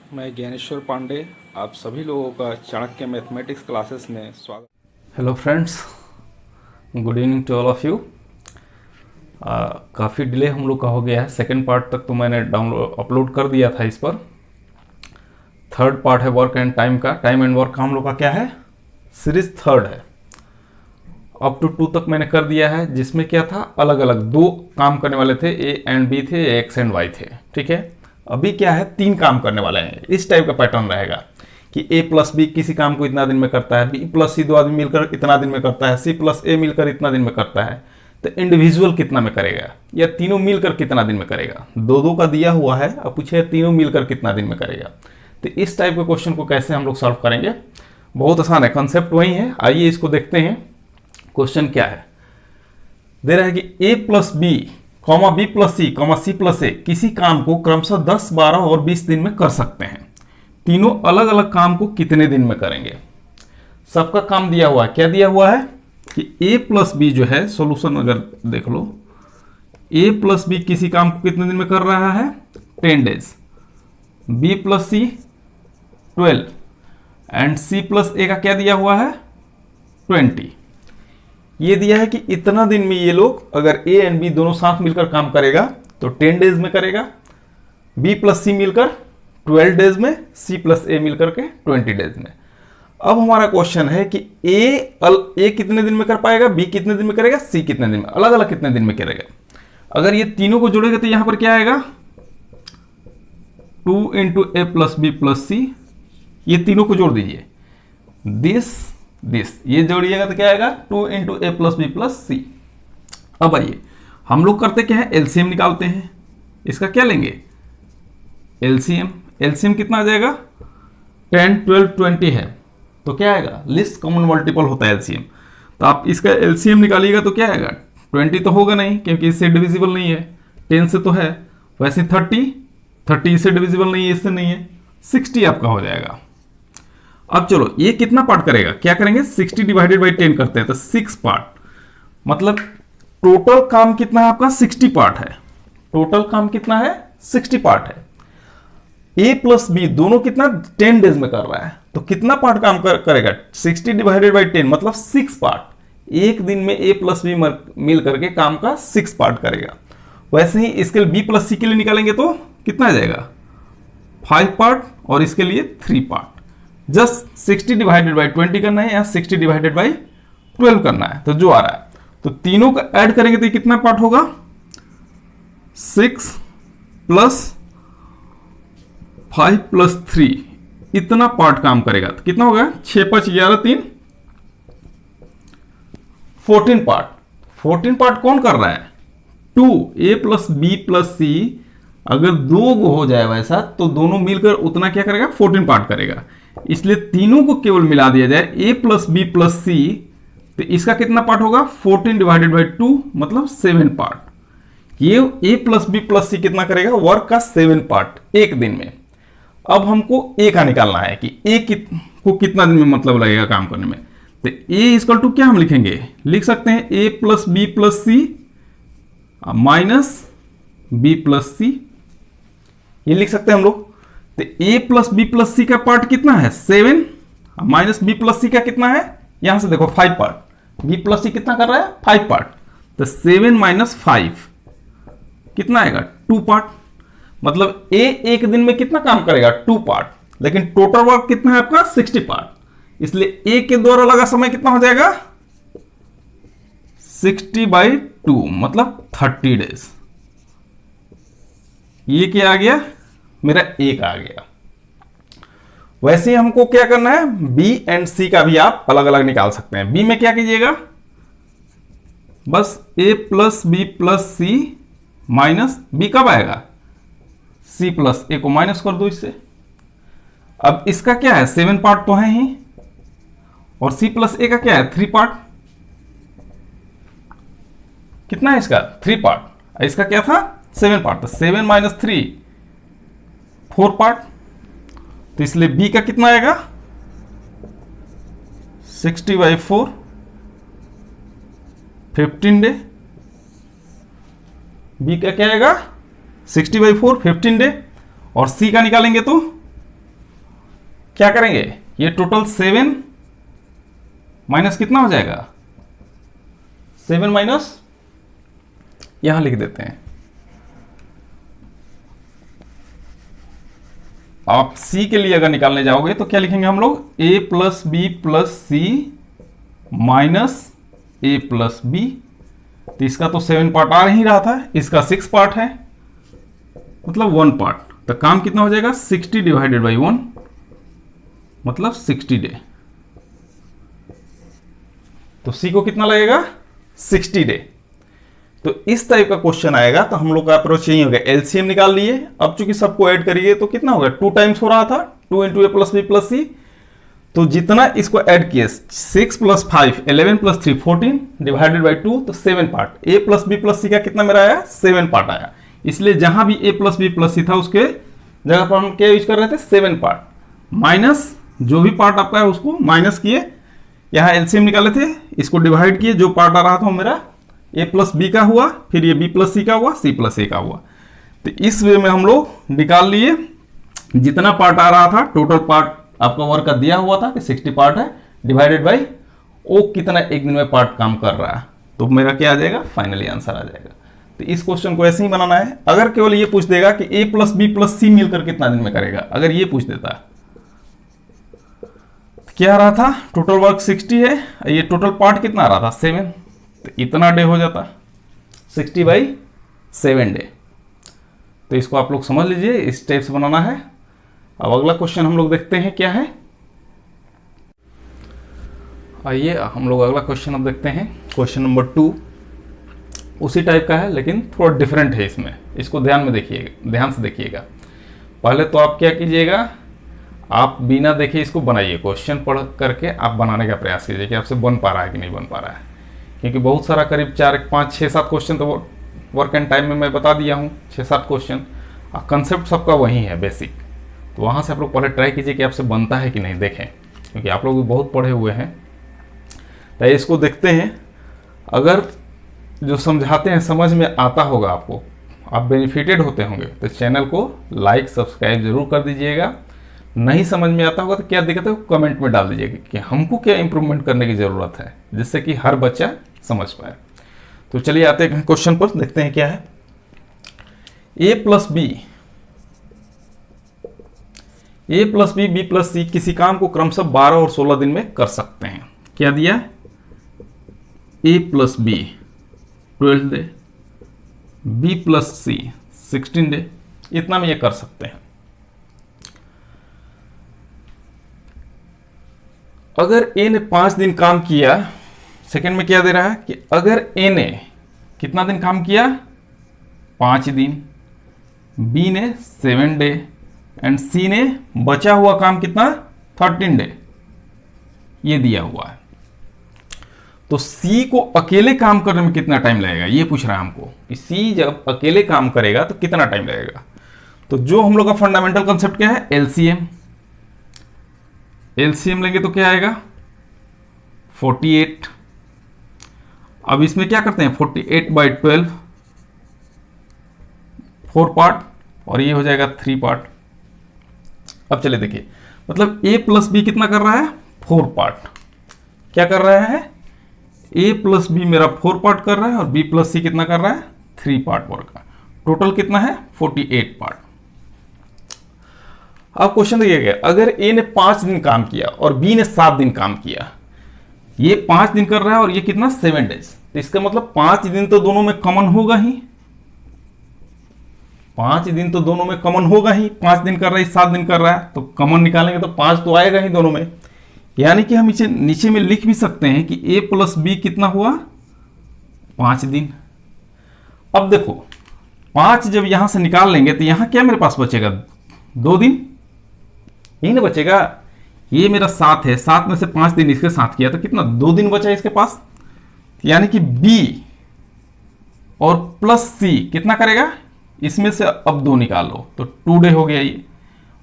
मैं ज्ञानेश्वर पांडे, आप सभी लोगों का चाणक्य मैथमेटिक्स क्लासेस में स्वागत। Hello friends, good evening to all of you. काफ़ी डिले हम लोग का हो गया है। सेकंड पार्ट तक तो मैंने डाउनलोड अपलोड कर दिया था इस पर। थर्ड पार्ट है वर्क एंड टाइम का। टाइम एंड वर्क का हम लोग का क्या है, सीरीज थर्ड है। अप टू 2 तक मैंने कर दिया है, जिसमें क्या था, अलग अलग 2 काम करने वाले थे, ए एंड बी थे, एक्स एंड वाई थे। ठीक है, अभी क्या है, 3 काम करने वाले हैं। इस टाइप का पैटर्न रहेगा कि ए प्लस बी किसी काम को इतना दिन में करता है, बी प्लस सी 2 आदमी मिलकर इतना दिन में करता है, सी प्लस ए मिलकर इतना दिन में करता है। तो इंडिविजुअल कितना में करेगा, या तीनों मिलकर कितना दिन में करेगा। 2-2 का दिया हुआ है, अब पूछे तीनों मिलकर कितना दिन में करेगा। तो इस टाइप के क्वेश्चन को कैसे हम लोग सॉल्व करेंगे, बहुत आसान है, कंसेप्ट वही है। आइए इसको देखते हैं। क्वेश्चन क्या है, दे रहा है कि a plus B comma B plus C comma C plus A किसी काम को क्रमशः 10, 12 और 20 दिन में कर सकते हैं। तीनों अलग अलग काम को कितने दिन में करेंगे। सबका काम दिया हुआ है। क्या दिया हुआ है कि a प्लस बी जो है, सॉल्यूशन अगर देख लो, a प्लस बी किसी काम को कितने दिन में कर रहा है, 10 days, b plus C 12 and c plus A का क्या दिया हुआ है, 20। ये दिया है कि इतना दिन में ये लोग अगर ए एंड बी दोनों साथ मिलकर काम करेगा तो 10 डेज में करेगा, बी प्लस सी मिलकर 12 डेज में, सी प्लस ए मिलकर के 20 डेज में। अब हमारा क्वेश्चन है कि ए कितने दिन में कर पाएगा, बी कितने दिन में करेगा, सी कितने दिन में, अलग अलग कितने दिन में करेगा। अगर ये तीनों को जोड़ेगा तो यहां पर क्या आएगा, 2 इंटू ए प्लस बी प्लस सी। ये तीनों को जोड़ दीजिए, दिस ये जोड़िएगा तो क्या आएगा, 2 इंटू ए प्लस बी प्लस सी। अब आइए हम लोग करते क्या है, एलसीएम निकालते हैं। इसका क्या लेंगे, एलसीएम कितना आ जाएगा, 10, 12, 20 है तो क्या आएगा, लिस्ट कॉमन मल्टीपल होता है एलसीएम। तो आप इसका एलसीएम निकालिएगा तो क्या आएगा, 20 तो होगा नहीं क्योंकि इससे डिविजिबल नहीं है, 10 से तो है, वैसे 30 इससे डिविजिबल नहीं है, इससे नहीं है, 60 आपका हो जाएगा। अब चलो ये कितना पार्ट करेगा, क्या करेंगे, 60 डिवाइडेड बाई 10 करते हैं तो 6 पार्ट, मतलब टोटल काम कितना है आपका, 60 पार्ट है। टोटल काम कितना है, 60 पार्ट है। ए प्लस बी दोनों कितना 10 डेज में कर रहा है, तो कितना पार्ट काम करेगा, 60 डिवाइडेड बाई 10 मतलब 6 पार्ट। एक दिन में ए प्लस बी मिल करके काम का 6 पार्ट करेगा। वैसे ही इसके लिए बी प्लस सी के लिए निकालेंगे तो कितना आ जाएगा, 5 पार्ट, और इसके लिए 3 पार्ट। जस्ट 60 डिवाइडेड बाई 20 करना है या 60 डिवाइडेड बाई 12 करना है, तो जो आ रहा है, तो तीनों का ऐड करेंगे तो कितना पार्ट होगा, 6 प्लस 5 प्लस 3, इतना पार्ट काम करेगा। तो कितना होगा, 6, 5, 11, 3, 14 पार्ट। 14 पार्ट कौन कर रहा है, 2 ए प्लस बी प्लस सी, अगर 2 गो हो जाए वैसा तो दोनों मिलकर उतना क्या करेगा, 14 पार्ट करेगा। इसलिए तीनों को केवल मिला दिया जाए, ए प्लस बी प्लस सी, तो इसका कितना पार्ट होगा, 14 डिवाइडेड बाई 2 मतलब 7 पार्ट। ये ए प्लस बी प्लस सी कितना करेगा, वर्क का 7 पार्ट एक दिन में। अब हमको ए का निकालना है कि ए को कितना दिन में मतलब लगेगा काम करने में। तो ए इक्वल टू क्या हम लिखेंगे, लिख सकते हैं ए plus B plus C minus B plus सी, ये लिख सकते हैं हम लोग। तो a प्लस बी प्लस सी का पार्ट कितना है, 7, माइनस बी प्लस सी का कितना है, यहां से देखो 5 पार्ट, बी प्लस सी कितना कर रहा है, 5 पार्ट, तो 7 माइनस 5 कितना आएगा, 2 पार्ट। मतलब a एक दिन में कितना काम करेगा, 2 पार्ट, लेकिन टोटल वर्क कितना है आपका, 60 पार्ट। इसलिए a के द्वारा लगा समय कितना हो जाएगा, 60/2 मतलब 30 डेज। ये क्या आ गया, मेरा एक आ गया। वैसे ही हमको क्या करना है, बी एंड सी का भी आप अलग अलग निकाल सकते हैं। बी में क्या कीजिएगा, बस ए plus B plus C minus B कब आएगा, सी प्लस ए को माइनस कर दो इससे। अब इसका क्या है, 7 पार्ट तो है ही, और सी प्लस ए का क्या है, 3 पार्ट। कितना है इसका, 3 पार्ट, इसका क्या था, 7 पार्ट, तो 7 माइनस 3 4 पार्ट। तो इसलिए बी का कितना आएगा, 60/4 15 डे। बी का क्या आएगा, 60/4 15 डे। और सी का निकालेंगे तो क्या करेंगे, ये टोटल 7 माइनस कितना हो जाएगा, 7 माइनस, यहां लिख देते हैं, आप c के लिए अगर निकालने जाओगे तो क्या लिखेंगे हम लोग, a plus B plus C minus a plus B. तो इसका तो 7 पार्ट आ ही रहा था, इसका 6 पार्ट है, मतलब 1 पार्ट। तो काम कितना हो जाएगा, 60 डिवाइडेड बाई 1, मतलब 60 डे। तो c को कितना लगेगा, 60 डे। तो इस टाइप का क्वेश्चन आएगा तो हम लोग का अप्रोच यही होगा, एलसीएम निकाल लिए। अब चूंकि सबको ऐड करिए तो कितना होगा, 2 टाइम्स हो रहा था, 2 इंटू ए प्लस बी प्लस सी। तो जितना इसको ऐड किए, 6 प्लस 5 11 प्लस 3 14 डिवाइडेड बाई 2, तो 7 पार्ट। ए प्लस बी प्लस सी का कितना मेरा आया, 7 पार्ट आया। इसलिए जहां भी ए प्लस बी प्लस सी था उसके जगह पर हम क्या यूज कर रहे थे, 7 पार्ट माइनस जो भी पार्ट आपका है उसको माइनस किए, यहां एलसीएम निकाले थे, इसको डिवाइड किए, जो पार्ट आ रहा था वो मेरा ए प्लस बी का हुआ, फिर ये बी प्लस सी का हुआ, सी प्लस ए का हुआ। तो इस वे में हम लोग निकाल लिए, जितना पार्ट आ रहा था, टोटल पार्ट आपका वर्क का दिया हुआ था कि 60 पार्ट है, डिवाइडेड बाई ओ कितना एक दिन में पार्ट काम कर रहा है, तो मेरा क्या आ जाएगा, फाइनली आंसर आ जाएगा। तो इस क्वेश्चन को ऐसे ही बनाना है। अगर केवल ये पूछ देगा कि ए प्लस बी प्लस सी मिलकर कितना दिन में करेगा, अगर ये पूछ देता, तो क्या आ रहा था, टोटल वर्क 60 है, ये टोटल पार्ट कितना आ रहा था, 7, तो इतना डे हो जाता, 60 बाई 7 डे। तो इसको आप लोग समझ लीजिए, इस टाइप से बनाना है। अब अगला क्वेश्चन हम लोग देखते हैं क्या है। आइए हम लोग अगला क्वेश्चन अब देखते हैं, क्वेश्चन नंबर 2। उसी टाइप का है लेकिन थोड़ा डिफरेंट है इसमें, इसको ध्यान से देखिएगा। पहले तो आप क्या कीजिएगा, आप बिना देखे इसको बनाइए, क्वेश्चन पढ़ करके आप बनाने का प्रयास कीजिए कि आपसे बन पा रहा है कि नहीं बन पा रहा है, क्योंकि बहुत सारा करीब 4 5 6 7 क्वेश्चन तो वर्क एंड टाइम में मैं बता दिया हूँ, 6 7 क्वेश्चन, और कंसेप्ट सबका वही है बेसिक। तो वहाँ से आप लोग पहले ट्राई कीजिए कि आपसे बनता है कि नहीं, देखें, क्योंकि आप लोग भी बहुत पढ़े हुए हैं। तो इसको देखते हैं, अगर जो समझाते हैं समझ में आता होगा आपको, आप बेनिफिटेड होते होंगे, तो चैनल को लाइक सब्सक्राइब जरूर कर दीजिएगा। नहीं समझ में आता होगा तो क्या दिक्कत है, कमेंट में डाल दीजिएगा कि हमको क्या इंप्रूवमेंट करने की ज़रूरत है, जिससे कि हर बच्चा समझ पाए। तो चलिए आते हैं क्वेश्चन पर, देखते हैं क्या है। ए प्लस बी बी प्लस सी किसी काम को क्रमशः 12 और 16 दिन में कर सकते हैं। क्या दिया, A plus B 12 day, B plus C 16 day, इतना में ये कर सकते हैं। अगर ए ने 5 दिन काम किया, सेकंड में क्या दे रहा है कि अगर ए ने कितना दिन काम किया, 5 दिन, बी ने 7 डे एंड सी ने बचा हुआ काम कितना, 13 डे, ये दिया हुआ है। तो सी को अकेले काम करने में कितना टाइम लगेगा, ये पूछ रहा है हमको कि सी जब अकेले काम करेगा तो कितना टाइम लगेगा। तो जो हम लोग का फंडामेंटल कंसेप्ट क्या है, एलसीएम लेंगे तो क्या आएगा, 48। अब इसमें क्या करते हैं, 48 बाई 12, 4 पार्ट, और ये हो जाएगा 3 पार्ट। अब चलिए देखिए, मतलब ए प्लस बी कितना कर रहा है, 4 पार्ट। क्या कर रहा है, ए प्लस बी मेरा 4 पार्ट कर रहा है, और बी प्लस सी कितना कर रहा है, 3 पार्ट वर्क का। टोटल कितना है, 48 पार्ट। अब क्वेश्चन देखिएगा, अगर ए ने 5 दिन काम किया और बी ने 7 दिन काम किया, ये 5 दिन कर रहा है और ये कितना, 7 डेज, तो इसका मतलब 5 दिन तो दोनों में कॉमन होगा ही, 5 दिन तो दोनों में कॉमन होगा ही। 5 दिन कर रहा है, 7 दिन कर रहा है, तो कॉमन निकालेंगे तो 5 तो आएगा ही दोनों में। यानी कि हम इसे नीचे में लिख भी सकते हैं कि ए प्लस बी कितना हुआ, 5 दिन। अब देखो 5 जब यहां से निकाल लेंगे तो यहां क्या मेरे पास बचेगा, 2 दिन ही ना बचेगा। ये मेरा 7 है, 7 में से 5 दिन इसके साथ किया तो कितना, 2 दिन बचा इसके पास। यानी कि बी और प्लस सी कितना करेगा, इसमें से अब 2 निकाल लो तो 2 डे हो गया ये,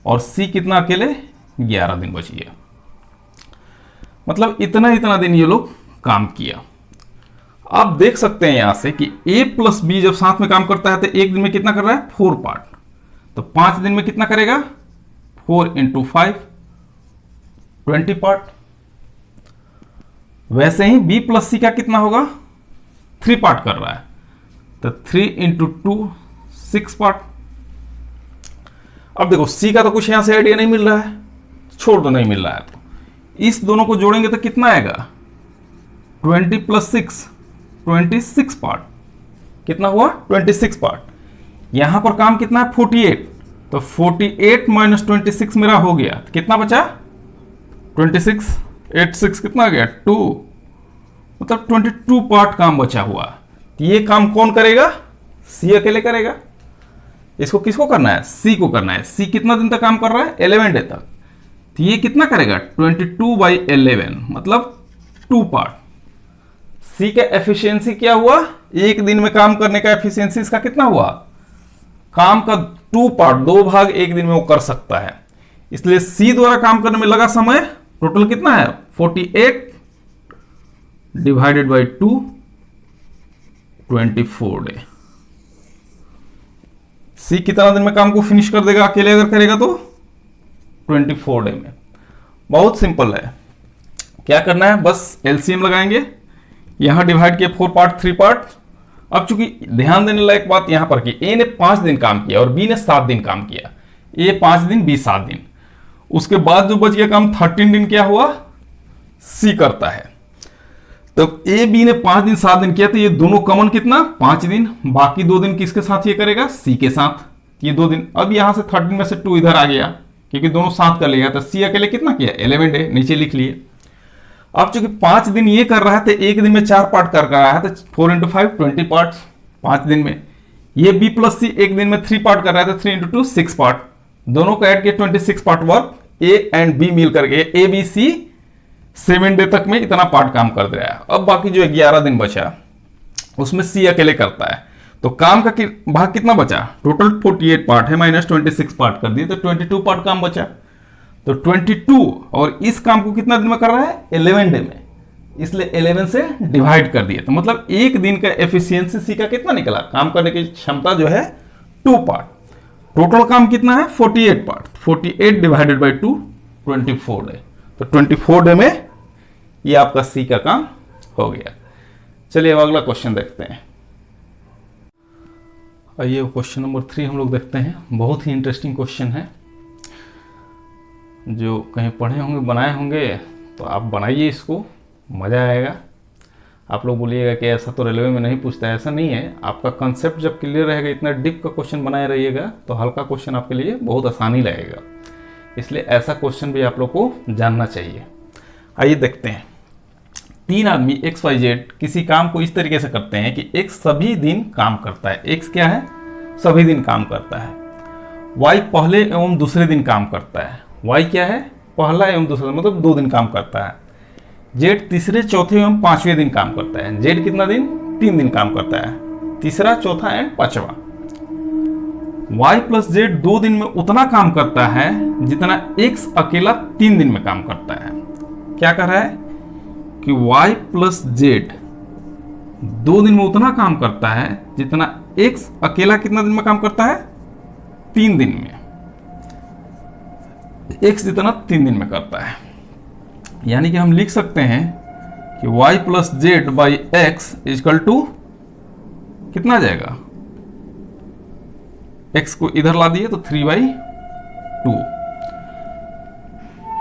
और सी कितना अकेले, 11 दिन बच गया। मतलब इतना दिन ये लोग काम किया। आप देख सकते हैं यहां से कि ए प्लस बी जब साथ में काम करता है तो एक दिन में कितना कर रहा है, 4 पार्ट। तो 5 दिन में कितना करेगा, 4 × 5 20 पार्ट। वैसे ही बी प्लस सी का कितना होगा, 3 पार्ट कर रहा है, तो 3 इंटू 2 6 पार्ट। अब देखो सी का तो कुछ यहां से आइडिया नहीं मिल रहा है, छोड़ दो, नहीं मिल रहा है, तो इस दोनों को जोड़ेंगे तो कितना आएगा, 20 प्लस 6 26 पार्ट। कितना हुआ, 26 पार्ट। यहां पर काम कितना है, 48, तो 48 माइनस 26 मेरा हो गया, तो कितना बचा, 26 8 6 कितना आ गया, 2, मतलब 22 पार्ट काम बचा हुआ। तो ये काम कौन करेगा, सी अकेले करेगा। इसको किसको करना है, सी को करना है। सी कितना दिन तक काम कर रहा है, 11 डे तक। तो ये कितना करेगा, 22/11 मतलब 2 पार्ट। सी का एफिशिएंसी क्या हुआ, एक दिन में काम करने का एफिशिएंसी इसका कितना हुआ, काम का 2 पार्ट, 2 भाग एक दिन में वो कर सकता है। इसलिए सी द्वारा काम करने में लगा समय टोटल कितना है, 48 डिवाइडेड बाई 2 24 डे। सी कितना दिन में काम को फिनिश कर देगा अकेले अगर करेगा तो, 24 डे में। बहुत सिंपल है, क्या करना है, बस एलसीएम लगाएंगे। यहां डिवाइड किया 4 पार्ट 3 पार्ट। अब चूंकि ध्यान देने लायक बात यहां पर कि ए ने 5 दिन काम किया और बी ने 7 दिन काम किया, ए 5 दिन बी 7 दिन, उसके बाद जो बच गया काम 13 दिन क्या हुआ, सी करता है। तो ए बी ने 5 दिन 7 दिन किया, तो ये दोनों कॉमन कितना, 5 दिन, बाकी 2 दिन किसके साथ ये करेगा, सी के साथ, ये 2 दिन। अब यहां से 13 में से 2 इधर आ गया क्योंकि दोनों साथ कर लिया, तो सी अकेले कितना किया, 11 डे, नीचे लिख लिए। अब चूंकि 5 दिन ये कर रहा है तो एक दिन में 4 पार्ट कर रहा है, तो 4 इंटू 5 20 पार्ट 5 दिन में। ये बी प्लस सी एक दिन में 3 पार्ट कर रहा है, तो 3 इंटू 2 6 पार्ट। दोनों को ऐड किया 26 part work, A and B मिल करके, ए बी सी 7 डे तक में इतना पार्ट काम कर दे रहा है। अब बाकी जो 11 दिन बचा उसमें सी अकेले करता है, तो काम का भाग कितना बचा, टोटल 48 पार्ट है, माइनस 26 पार्ट कर दिए तो 22 पार्ट काम बचा। तो 22, और इस काम को कितना दिन में कर रहा है, 11 डे में, इसलिए 11 से डिवाइड कर दिए। तो मतलब एक दिन का एफिशिएंसी सी का कितना निकला, काम करने की क्षमता जो है 2 पार्ट। टोटल काम कितना है, 48 पार्ट, 48 डिवाइडेड बाई 2 24 डे। तो 24 डे में ये आपका सी का काम हो गया। चलिए अब अगला क्वेश्चन देखते हैं। आइए क्वेश्चन नंबर 3 हम लोग देखते हैं। बहुत ही इंटरेस्टिंग क्वेश्चन है, जो कहीं पढ़े होंगे बनाए होंगे तो आप बनाइए, इसको मज़ा आएगा। आप लोग बोलिएगा कि ऐसा तो रेलवे में नहीं पूछता है, ऐसा नहीं है। आपका कंसेप्ट जब क्लियर रहेगा, इतना डीप का क्वेश्चन बनाए रहिएगा तो हल्का क्वेश्चन आपके लिए बहुत आसानी लगेगा। इसलिए ऐसा क्वेश्चन भी आप लोग को जानना चाहिए। आइए देखते हैं। 3 आदमी XYZ किसी काम को इस तरीके से करते हैं कि X सभी दिन काम करता है। X क्या है, सभी दिन काम करता है। Y पहले एवं दूसरे दिन काम करता है। Y क्या है, पहला एवं दूसरा, मतलब 2 दिन काम करता है। Z तीसरे चौथे एवं 5वें दिन काम करता है। Z कितना दिन, 3 दिन काम करता है, तीसरा चौथा एंड 5वां। Y प्लस Z 2 दिन में उतना काम करता है जितना X अकेला 3 दिन में काम करता है। क्या कर रहा है कि Y प्लस Z 2 दिन में उतना काम करता है जितना X अकेला कितना दिन में काम करता है, 3 दिन में। X जितना 3 दिन में करता है, यानी कि हम लिख सकते हैं कि Y plus Z by x equal to कितना आ जाएगा, X को इधर ला दिए तो 3/2,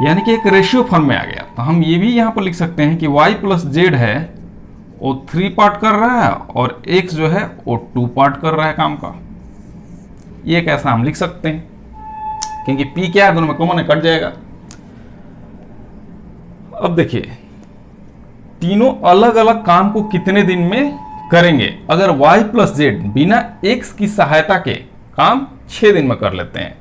यानी कि एक रेशियो फॉर्म में आ गया। तो हम ये भी यहां पर लिख सकते हैं कि Y प्लस Z है वो 3 पार्ट कर रहा है और X जो है वो 2 पार्ट कर रहा है काम का। ये कैसा हम लिख सकते हैं, क्योंकि P क्या है, दोनों में कॉमन है, कट जाएगा। अब देखिए, तीनों अलग अलग काम को कितने दिन में करेंगे। अगर Y प्लस Z बिना X की सहायता के काम 6 दिन में कर लेते हैं,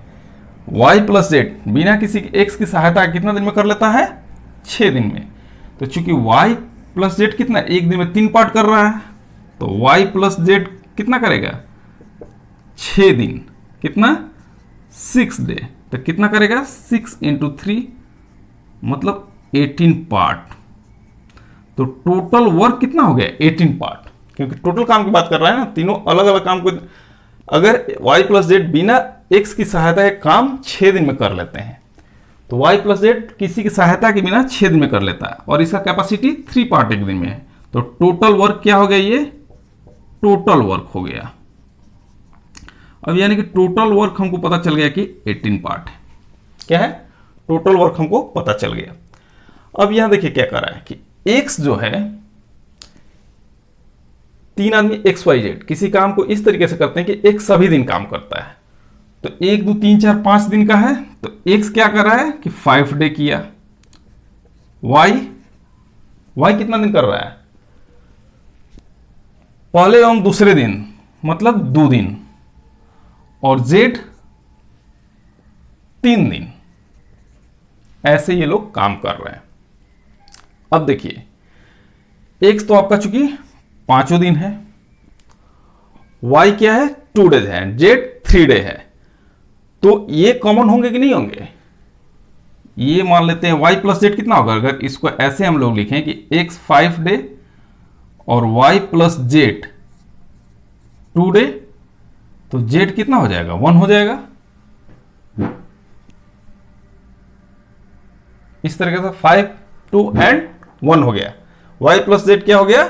Y प्लस Z बिना किसी X की सहायता के कितना दिन में कर लेता है, 6 दिन में। तो चूंकि Y प्लस Z कितना, एक दिन में 3 पार्ट कर रहा है, तो Y प्लस Z कितना करेगा, 6 दिन, कितना 6 डे। तो कितना करेगा, 6 इंटू 3 मतलब 18 पार्ट। तो टोटल वर्क कितना हो गया, 18 पार्ट, क्योंकि टोटल काम की बात कर रहा है ना, तीनों अलग अलग काम को। अगर Y प्लस Z बिना X की सहायता के काम 6 दिन में कर लेते हैं, तो y प्लस जेड किसी की सहायता के बिना 6 दिन में कर लेता है, और इसका कैपेसिटी 3 पार्ट एक दिन में है। तो टोटल वर्क क्या हो गया, ये टोटल वर्क हो गया। अब यानी कि टोटल वर्क हमको पता चल गया कि 18 पार्ट है। क्या है, टोटल वर्क हमको पता चल गया। अब यहां देखिए क्या कर रहा है कि x जो है, 3 आदमी XYZ किसी काम को इस तरीके से करते हैं कि एक सभी दिन काम करता है। तो 1 2 3 4 5 दिन का है, तो x क्या कर रहा है कि 5 डे किया। y कितना दिन कर रहा है, पहले एवं दूसरे दिन मतलब 2 दिन, और z 3 दिन। ऐसे ये लोग काम कर रहे हैं। अब देखिए x तो आपका चूंकि 5 दिन है, y क्या है 2 डेज है, z 3 डे है। तो ये कॉमन होंगे कि नहीं होंगे, ये मान लेते हैं y प्लस जेड कितना होगा। अगर इसको ऐसे हम लोग लिखें कि x 5 डे और y प्लस जेड 2 डे, तो z कितना हो जाएगा 1 हो जाएगा। इस तरीके से 5 2 एंड 1 हो गया। y प्लस जेड क्या हो गया,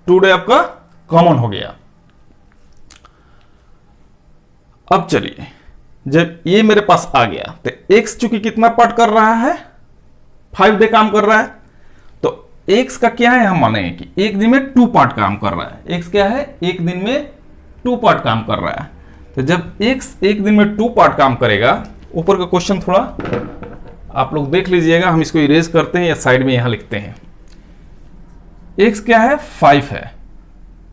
2 डे आपका कॉमन हो गया। अब चलिए, जब ये मेरे पास आ गया तो x चूंकि कितना पार्ट कर रहा है, 5 डे काम कर रहा है, तो x का क्या है, हम मानेंगे कि एक दिन में 2 पार्ट काम कर रहा है। x क्या है, एक दिन में 2 पार्ट काम कर रहा है। तो जब x एक दिन में 2 पार्ट काम करेगा, ऊपर का क्वेश्चन थोड़ा आप लोग देख लीजिएगा, हम इसको इरेज करते हैं या साइड में यहां लिखते हैं। x क्या है 5 है,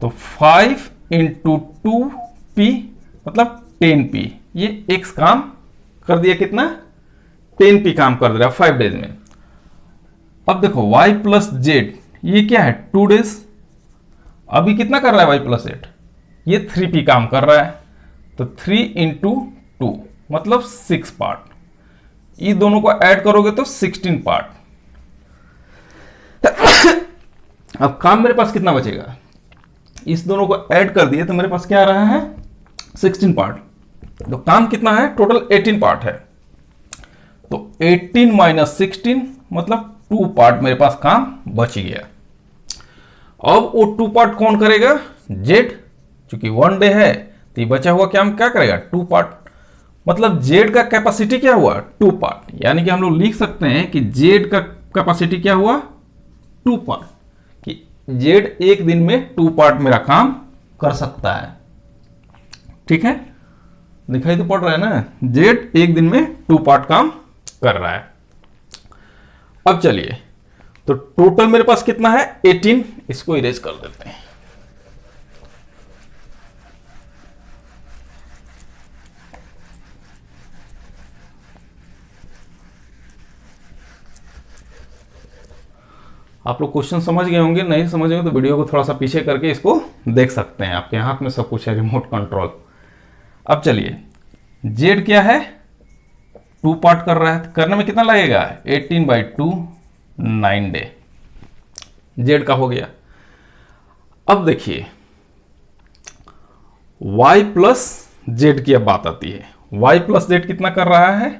तो 5 इंटू 2p मतलब 10p, ये x काम कर दिया, कितना 10p काम कर दे रहा है 5 डेज में। अब देखो y प्लस जेड ये क्या है 2 डेज, अभी कितना कर रहा है y प्लस जेड, ये 3p काम कर रहा है। तो 3 इंटू 2 मतलब 6 पार्ट, ये दोनों को ऐड करोगे तो 16 पार्ट। अब काम मेरे पास कितना बचेगा, इस दोनों को ऐड कर दिए तो मेरे पास क्या आ रहा है 16 पार्ट। तो काम कितना है, टोटल 18 पार्ट है। तो 18 माइनस 16 मतलब 2 पार्ट मेरे पास काम बच गया। अब वो 2 पार्ट कौन करेगा, जेड, चूंकि 1 डे है तो ये बचा हुआ काम क्या करेगा 2 पार्ट। मतलब जेड का कैपेसिटी क्या हुआ 2 पार्ट, यानी कि हम लोग लिख सकते हैं कि जेड का कैपेसिटी क्या हुआ 2 पार्ट, कि जेड एक दिन में 2 पार्ट मेरा काम कर सकता है। ठीक है, दिखाई तो पड़ रहा है ना, जेड एक दिन में 2 पार्ट काम कर रहा है। अब चलिए, तो टोटल मेरे पास कितना है 18, इसको इरेज कर देते हैं। आप लोग क्वेश्चन समझ गए होंगे, नहीं समझ गए तो वीडियो को थोड़ा सा पीछे करके इसको देख सकते हैं, आपके हाथ में सब कुछ है, रिमोट कंट्रोल। अब चलिए, जेड क्या है 2 पार्ट कर रहा है, करने में कितना लगेगा 18/2 9 डे, जेड का हो गया। अब देखिए y प्लस जेड की अब बात आती है। y प्लस जेड कितना कर रहा है,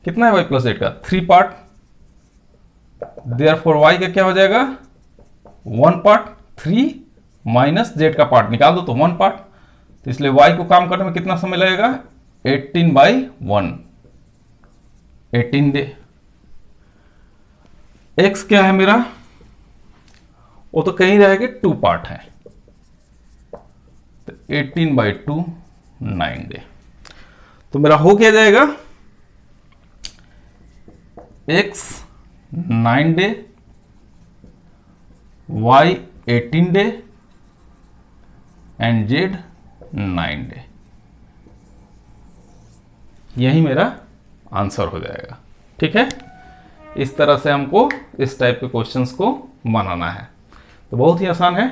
कितना है y प्लस जेड का 3 पार्ट, देयरफॉर y का क्या हो जाएगा 1 पार्ट, 3 माइनस जेड का पार्ट निकाल दो तो 1 पार्ट। तो इसलिए y को काम करने में कितना समय लगेगा 18/1 18 डे। x क्या है मेरा, वो तो कहीं रहेगा 2 पार्ट है, तो 18/2 9 डे। तो मेरा हो क्या जाएगा x 9 day, y 18 day and z 9 day. यही मेरा आंसर हो जाएगा। ठीक है, इस तरह से हमको इस टाइप के क्वेश्चंस को बनाना है, तो बहुत ही आसान है।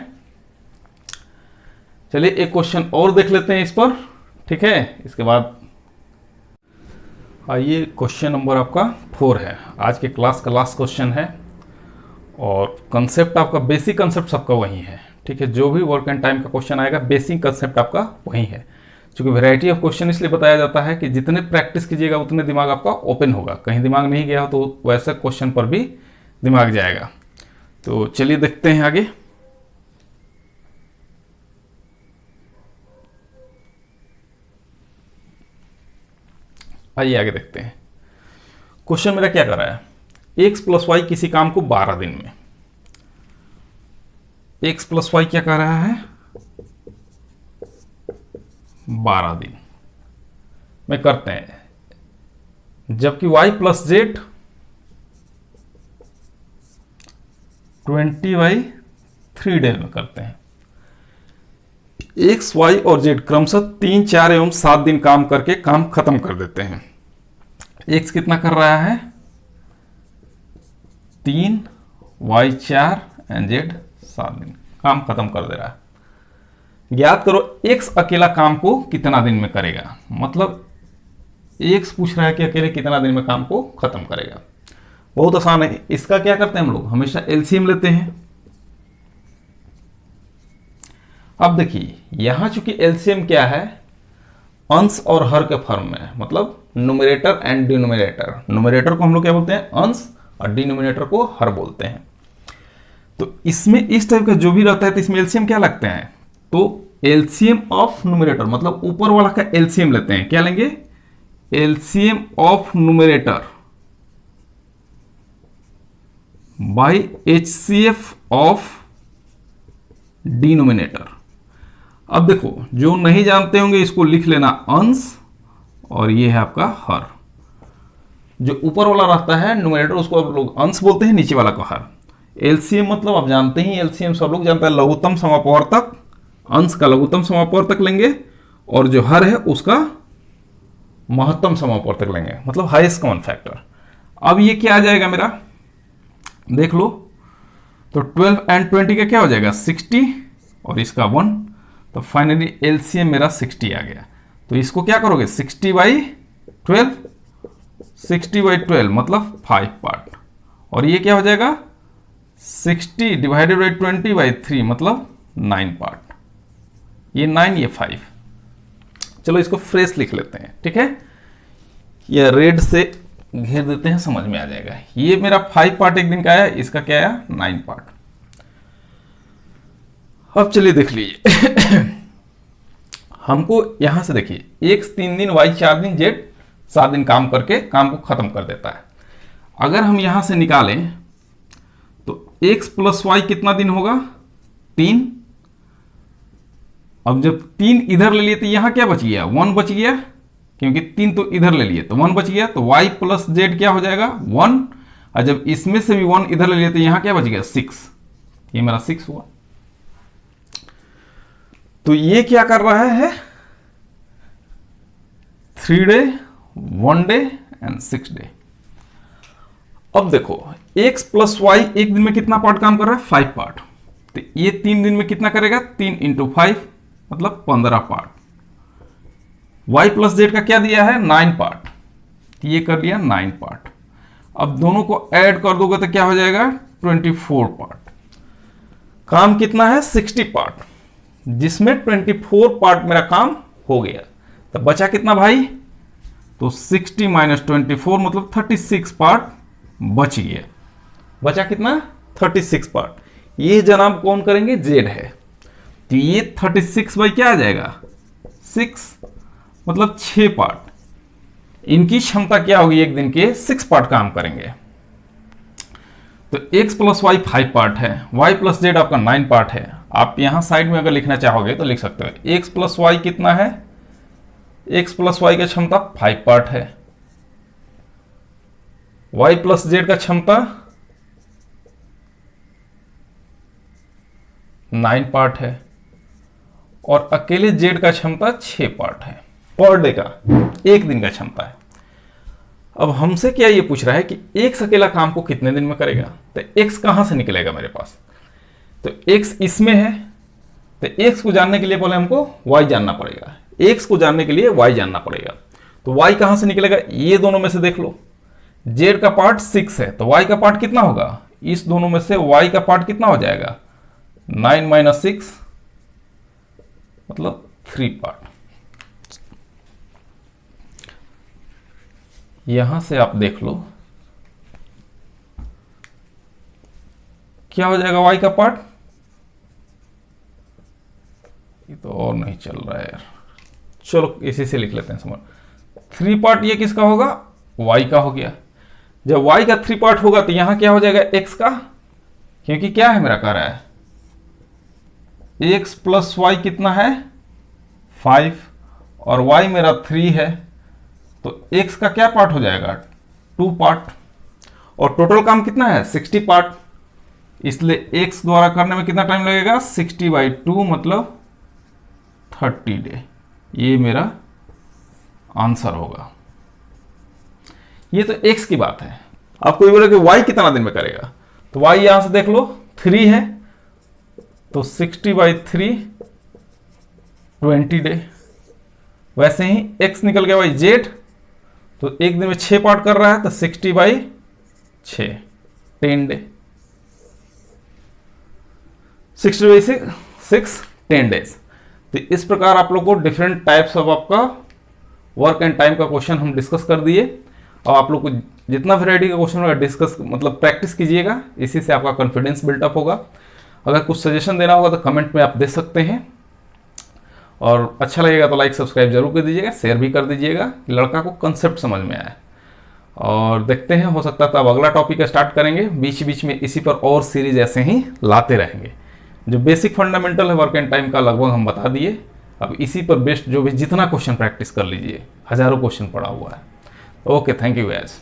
चलिए एक क्वेश्चन और देख लेते हैं इस पर। ठीक है, इसके बाद आइए क्वेश्चन नंबर आपका 4 है, आज के क्लास का लास्ट क्वेश्चन है, और कंसेप्ट आपका बेसिक कंसेप्ट सबका वही है। ठीक है, जो भी वर्क एंड टाइम का क्वेश्चन आएगा बेसिक कंसेप्ट आपका वही है। चूंकि वैरायटी ऑफ क्वेश्चन इसलिए बताया जाता है कि जितने प्रैक्टिस कीजिएगा उतने दिमाग आपका ओपन होगा, कहीं दिमाग नहीं गया हो तो वैसे क्वेश्चन पर भी दिमाग जाएगा। तो चलिए देखते हैं आगे। आइए आगे देखते हैं। क्वेश्चन मेरा क्या कर रहा है, एक्स प्लस वाई किसी काम को 12 दिन में, एक्स प्लस वाई क्या कर रहा है 12 दिन में करते हैं, जबकि y प्लस जेड 20/3 डे में करते हैं। एक्स वाई और जेड क्रमशः 3, 4 एवं 7 दिन काम करके काम खत्म कर देते हैं। एक्स कितना कर रहा है 3, वाई 4 एंड जेड 7 दिन काम खत्म कर दे रहा है। ज्ञात करो एक्स अकेला काम को कितना दिन में करेगा, मतलब एक्स पूछ रहा है कि अकेले कितना दिन में काम को खत्म करेगा। बहुत आसान है, इसका क्या करते हैं हम लोग हमेशा एलसीएम लेते हैं। अब देखिए यहां चूंकि एलसीएम क्या है अंश और हर के फॉर्म में, मतलब न्यूमरेटर एंड डिनोमिनेटर। न्यूमरेटर को हम लोग क्या बोलते हैं अंश और डिनोमिनेटर को हर बोलते हैं। तो इसमें इस टाइप का जो भी रहता है तो इसमें एलसीएम क्या लगते हैं, तो एलसीएम ऑफ न्यूमरेटर मतलब ऊपर वाला का एलसीएम लेते हैं। क्या लेंगे LCM of numerator bye HCF of denominator. अब देखो जो नहीं जानते होंगे इसको लिख लेना अंश और ये है आपका हर। जो ऊपर वाला रहता है न्यूमरेटर उसको आप लोग अंश बोलते हैं, नीचे वाला को हर। एलसीएम मतलब आप जानते ही एलसीएम सब लोग जानते हैं लघुत्तम समापवर्तक, अंश का लघुत्तम समापवर्तक लेंगे और जो हर है उसका महत्तम समापवर्तक लेंगे, मतलब हाईएस्ट कॉमन फैक्टर। अब ये क्या आ जाएगा मेरा देख लो, तो 12 एंड 20 का क्या हो जाएगा 60 और इसका 1, तो फाइनली एलसीएम मेरा 60 आ गया। तो इसको क्या करोगे 60/12, 60/12 मतलब 5 पार्ट, और ये क्या हो जाएगा 60 डिवाइडेड बाई 20/3 मतलब 9 पार्ट। ये 9 ये 5। चलो इसको फ्रेश लिख लेते हैं, ठीक है, ये रेड से घेर देते हैं, समझ में आ जाएगा। ये मेरा 5 पार्ट एक दिन का आया, इसका क्या आया 9 पार्ट। अब चलिए देख लीजिए हमको यहां से देखिए एक्स 3 दिन, वाई 4 दिन, जेड 7 दिन काम करके काम को खत्म कर देता है। अगर हम यहां से निकालें तो एक्स प्लस वाई कितना दिन होगा 3। अब जब 3 इधर ले लिए तो यहां क्या बच गया 1 बच गया, क्योंकि 3 तो इधर ले लिए तो 1 बच गया। तो y प्लस जेड क्या हो जाएगा 1, और जब इसमें से भी 1 इधर ले लिए तो यहां क्या बच गया 6, ये मेरा 6 हुआ। तो ये क्या कर रहा है 3 डे, 1 डे एंड 6 डे। अब देखो x प्लस वाई एक दिन में कितना पार्ट काम कर रहा है 5 पार्ट, तो ये 3 दिन में कितना करेगा 3 × 5 मतलब 15 पार्ट। y प्लस जेड का क्या दिया है 9 पार्ट, तो ये कर लिया 9 पार्ट। अब दोनों को ऐड कर दोगे तो क्या हो जाएगा 24 पार्ट। काम कितना है 60 पार्ट, जिसमें 24 पार्ट मेरा काम हो गया। तो बचा कितना भाई, तो 60 - 24 मतलब 36 पार्ट बच गया। बचा कितना 36 पार्ट। ये जनाब कौन करेंगे जेड है, तो ये 36 बाई क्या आ जाएगा 6 मतलब 6 पार्ट। इनकी क्षमता क्या होगी एक दिन के 6 पार्ट काम करेंगे। तो x प्लस वाई 5 पार्ट है, y प्लस जेड आपका 9 पार्ट है। आप यहां साइड में अगर लिखना चाहोगे तो लिख सकते हो x प्लस वाई कितना है, x प्लस वाई का क्षमता 5 पार्ट है, y प्लस जेड का क्षमता 9 पार्ट है, और अकेले जेड का क्षमता 6 पार्ट है। पर डे का एक दिन का क्षमता है। अब हमसे क्या ये पूछ रहा है कि x अकेला काम को कितने दिन में करेगा, तो x कहां से निकलेगा मेरे पास, तो x इसमें है, तो x को जानने के लिए पहले हमको y जानना पड़ेगा, x को जानने के लिए y जानना पड़ेगा। तो y कहां से निकलेगा, ये दोनों में से देख लो, z का पार्ट 6 है तो y का पार्ट कितना होगा, इस दोनों में से y का पार्ट कितना हो जाएगा 9 - 6 मतलब 3 पार्ट। यहां से आप देख लो क्या हो जाएगा y का पार्ट। ये तो और नहीं चल रहा है यार, चलो इसी से लिख लेते हैं समझ। 3 पार्ट ये किसका होगा, y का हो गया। जब y का 3 पार्ट होगा तो यहां क्या हो जाएगा, x का, क्योंकि क्या है मेरा कह रहा है x प्लस वाई कितना है 5 और y मेरा 3 है, तो x का क्या पार्ट हो जाएगा 2 पार्ट, और टोटल काम कितना है 60 पार्ट, इसलिए x द्वारा करने में कितना टाइम लगेगा 60/2 मतलब 30 डे। ये मेरा आंसर होगा। ये तो x की बात है। आपको ये बोले कि y कितना दिन में करेगा, तो y यहां से देख लो 3 है तो 60/3 20 डे। वैसे ही x निकल गया भाई z, तो एक दिन में 6 पार्ट कर रहा है तो 60/6 10 डे। 60/6 10 डेज। तो इस प्रकार आप लोग को डिफरेंट टाइप्स ऑफ आपका वर्क एंड टाइम का क्वेश्चन हम डिस्कस कर दिए, और आप लोग को जितना वैरायटी का क्वेश्चन होगा डिस्कस मतलब प्रैक्टिस कीजिएगा, इसी से आपका कॉन्फिडेंस बिल्टअप होगा। अगर कुछ सजेशन देना होगा तो कमेंट में आप दे सकते हैं, और अच्छा लगेगा तो लाइक सब्सक्राइब जरूर कर दीजिएगा, शेयर भी कर दीजिएगा कि लड़का को कंसेप्ट समझ में आए। और देखते हैं, हो सकता है तो अब अगला टॉपिक स्टार्ट करेंगे, बीच बीच में इसी पर और सीरीज ऐसे ही लाते रहेंगे। जो बेसिक फंडामेंटल है वर्क एंड टाइम का लगभग हम बता दिए, अब इसी पर बेस्ड जो भी जितना क्वेश्चन प्रैक्टिस कर लीजिए, हजारों क्वेश्चन पड़ा हुआ है। Okay, thank you guys.